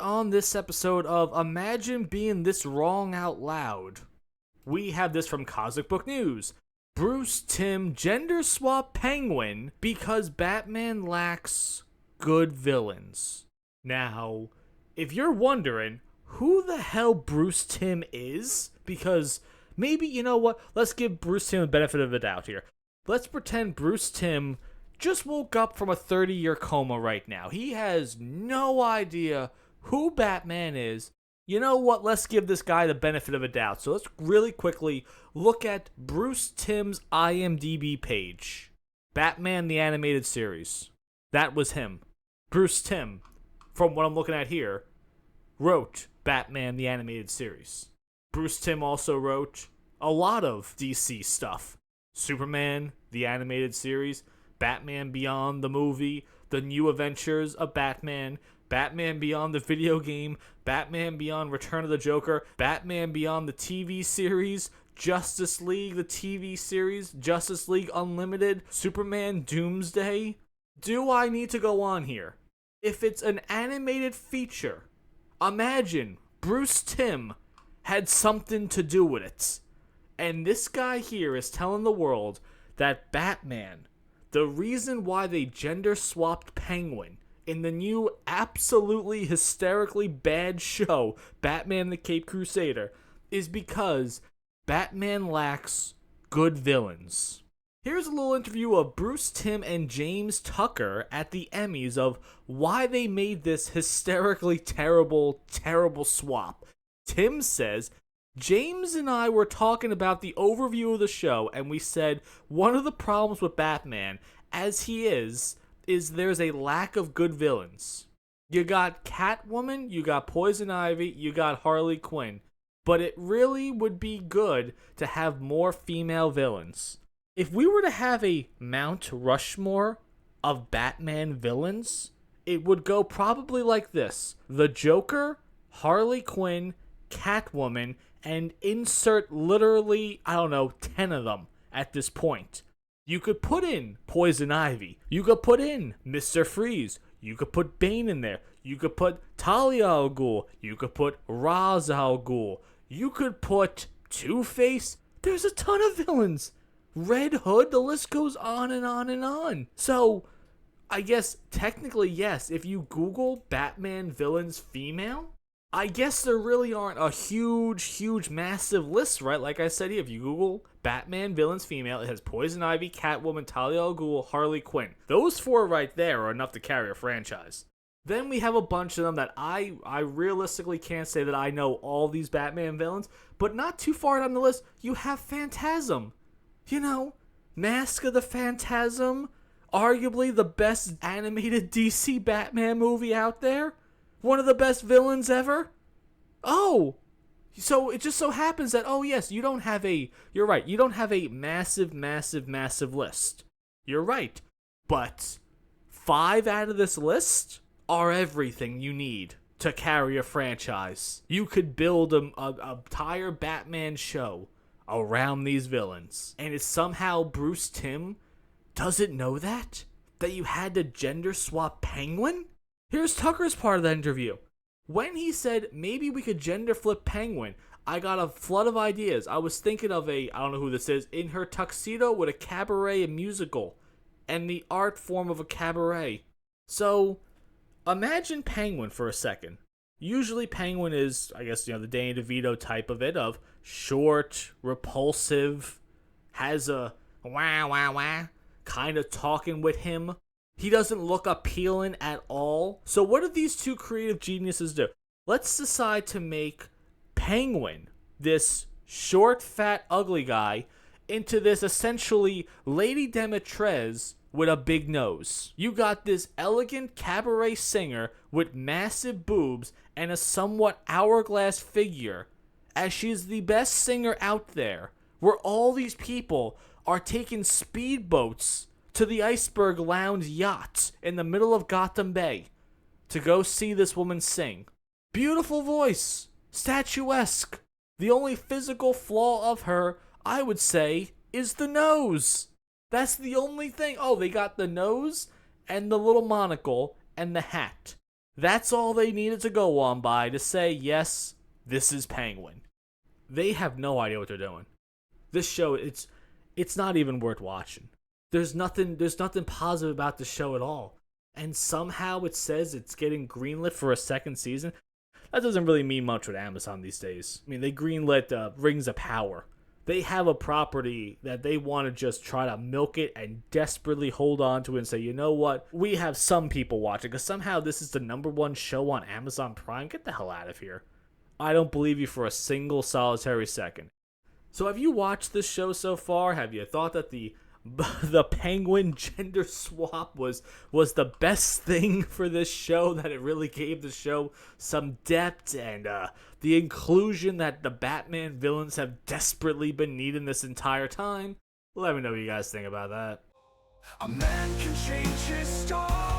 on this episode of Imagine Being This Wrong Out Loud, we have this from Cosmic Book News. Bruce Timm gender swap Penguin because Batman lacks good villains. Now, if you're wondering who the hell Bruce Timm is, because maybe, you know what, let's give Bruce Timm the benefit of the doubt here. Let's pretend Bruce Timm just woke up from a 30-year coma right now. He has no idea who Batman is. You know what? Let's give this guy the benefit of a doubt. So let's really quickly look at Bruce Timm's IMDb page. Batman the Animated Series. That was him. Bruce Timm, from what I'm looking at here, wrote Batman the Animated Series. Bruce Timm also wrote a lot of DC stuff. Superman, the Animated Series, Batman Beyond the movie, The New Adventures of Batman, Batman Beyond the video game, Batman Beyond Return of the Joker, Batman Beyond the TV series, Justice League the TV series, Justice League Unlimited, Superman Doomsday. Do I need to go on here? If it's an animated feature, imagine Bruce Timm had something to do with it. And this guy here is telling the world that Batman, the reason why they gender swapped Penguin in the new absolutely hysterically bad show, Batman the Caped Crusader, is because Batman lacks good villains. Here's a little interview of Bruce Timm and James Tucker at the Emmys of why they made this hysterically terrible swap. Timm says, James and I were talking about the overview of the show, and we said one of the problems with Batman, as he is there's a lack of good villains. You got Catwoman, you got Poison Ivy, you got Harley Quinn, but it really would be good to have more female villains. If we were to have a Mount Rushmore of Batman villains, it would go probably like this: the Joker, Harley Quinn, Catwoman, and insert literally, 10 of them at this point. You could put in Poison Ivy. You could put in Mr. Freeze. You could put Bane in there. You could put Talia al Ghul. You could put Ra's al Ghul. You could put Two-Face. There's a ton of villains. Red Hood, the list goes on and on and on. So, I guess technically yes, if you Batman villains female, I guess there really aren't a huge, massive list, right? Like I said here, if you Google Batman villains female, it has Poison Ivy, Catwoman, Talia al Ghul, Harley Quinn. Those four right there are enough to carry a franchise. Then we have a bunch of them that I realistically can't say that I know all these Batman villains, but not too far down the list, you have Phantasm. You know, Mask of the Phantasm, arguably the best animated DC Batman movie out there. One of the best villains ever? Oh! So it just so happens that, you don't have a massive list. You're right. But 5 out of this list are everything you need to carry a franchise. You could build a entire Batman show around these villains. And it's somehow Bruce Timm doesn't know that? That you had to gender swap Penguin? Here's Tucker's part of that interview. When he said maybe we could gender flip Penguin, I got a flood of ideas. I was thinking of I don't know who this is, in her tuxedo with a cabaret musical and the art form of a cabaret. So imagine Penguin for a second. Usually Penguin is, I guess, the Danny DeVito type of it, of short, repulsive, has a wah kind of talking with him. He doesn't look appealing at all. So what do these two creative geniuses do? Let's decide to make Penguin, this short, fat, ugly guy, into this essentially Lady Demetrez with a big nose. You got this elegant cabaret singer with massive boobs and a somewhat hourglass figure, as she's the best singer out there, where all these people are taking speedboats to the Iceberg Lounge yacht in the middle of Gotham Bay to go see this woman sing. Beautiful voice, statuesque. The only physical flaw of her, I would say, is the nose. That's the only thing. Oh, they got the nose and the little monocle and the hat. That's all they needed to go on by to say, yes, this is Penguin. They have no idea what they're doing. This show, it's not even worth watching. There's nothing positive about the show at all. And somehow it says it's getting greenlit for a second season. That doesn't really mean much with Amazon these days. I mean, they greenlit Rings of Power. They have a property that they want to just try to milk it and desperately hold on to it and say, you know what? We have some people watching because somehow this is the #1 show on Amazon Prime. Get the hell out of here. I don't believe you for a single solitary second. So have you watched this show so far? Have you thought that the Penguin gender swap was the best thing for this show, that it really gave the show some depth and the inclusion that the Batman villains have desperately been needing this entire time? Let me know what you guys think about that. A man can change his star.